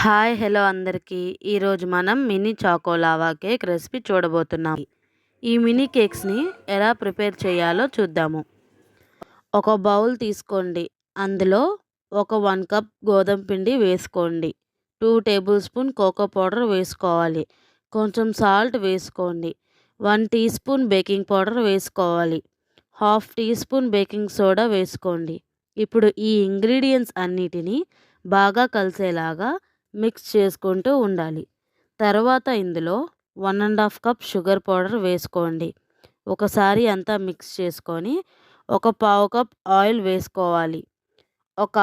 Hi hello అందరికీ. ఈరోజు మనం mini choco lava cake recipe చూడబోతున్నాం. ఈ మినీ కేక్స్ని ఎలా ప్రిపేర్ చేయాలో చూద్దాము. ఒక బౌల్ తీసుకోండి. అందులో ఒక 1 కప్ గోధుమ పిండి వేసుకోండి. 2 టేబుల్ స్పూన్ కోకో పౌడర్ వేసుకోవాలి. కొంచెం సాల్ట్ వేసుకోండి. 1 టీ స్పూన్ బేకింగ్ పౌడర్ వేసుకోవాలి. Half teaspoon baking soda వేసుకోండి. ఇప్పుడు ఈ ఇంగ్రీడియంట్స్ అన్నిటినీ బాగా కలిసేలాగా మిక్స్ చేసుకుంటూ ఉండాలి. తర్వాత ఇందులో 1½ కప్ షుగర్ పౌడర్ వేసుకోండి. ఒకసారి అంతా మిక్స్ చేసుకొని ఒక పావు కప్ ఆయిల్ వేసుకోవాలి. ఒక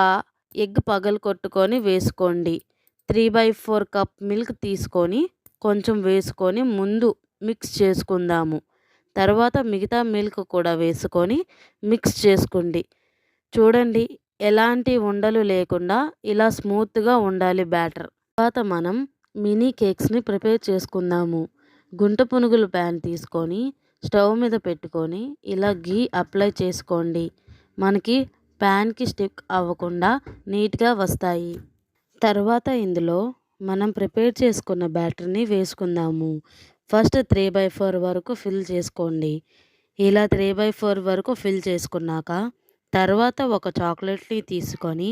ఎగ్ పగలగొట్టుకొని వేసుకోండి. 3/4 కప్ మిల్క్ తీసుకొని కొంచెం వేసుకొని ముందు మిక్స్ చేసుకుందాము. తర్వాత మిగతా మిల్క్ కూడా వేసుకొని మిక్స్ చేసుకోండి. చూడండి, ఎలాంటి ఉండలు లేకుండా ఇలా స్మూత్గా ఉండాలి బ్యాటర్. తర్వాత మనం మినీ కేక్స్ని ప్రిపేర్ చేసుకుందాము. గుంట పునుగులు ప్యాన్ తీసుకొని స్టవ్ మీద పెట్టుకొని ఇలా గీ అప్లై చేసుకోండి. మనకి ప్యాన్కి స్టిక్ అవ్వకుండా నీట్గా వస్తాయి. తర్వాత ఇందులో మనం ప్రిపేర్ చేసుకున్న బ్యాటర్ని వేసుకుందాము. ఫస్ట్ 3/4 వరకు ఫిల్ చేసుకోండి. ఇలా 3/4 వరకు ఫిల్ చేసుకున్నాక తర్వాత ఒక చాక్లెట్ని తీసుకొని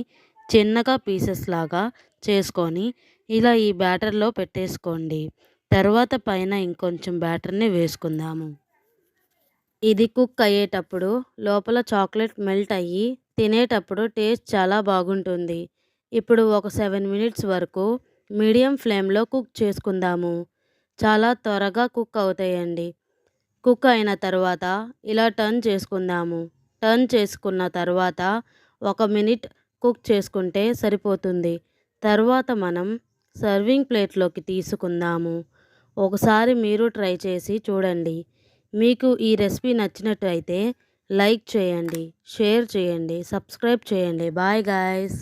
చిన్నగా పీసెస్ లాగా చేసుకొని ఇలా ఈ బ్యాటర్లో పెట్టేసుకోండి. తర్వాత పైన ఇంకొంచెం బ్యాటర్ని వేసుకుందాము. ఇది కుక్ అయ్యేటప్పుడు లోపల చాక్లెట్ మెల్ట్ అయ్యి తినేటప్పుడు టేస్ట్ చాలా బాగుంటుంది. ఇప్పుడు ఒక 7 మినిట్స్ వరకు మీడియం ఫ్లేమ్లో కుక్ చేసుకుందాము. చాలా త్వరగా కుక్ అవుతాయండి. కుక్ అయిన తర్వాత ఇలా టర్న్ చేసుకుందాము. టర్న్ చేసుకున్న తర్వాత 1 మినిట్ కుక్ చేసుకుంటే సరిపోతుంది. తర్వాత మనం సర్వింగ్ ప్లేట్లోకి తీసుకుందాము. ఒకసారి మీరు ట్రై చేసి చూడండి. మీకు ఈ రెసిపీ నచ్చినట్టు అయితే లైక్ చేయండి, షేర్ చేయండి, సబ్స్క్రైబ్ చేయండి. Bye guys.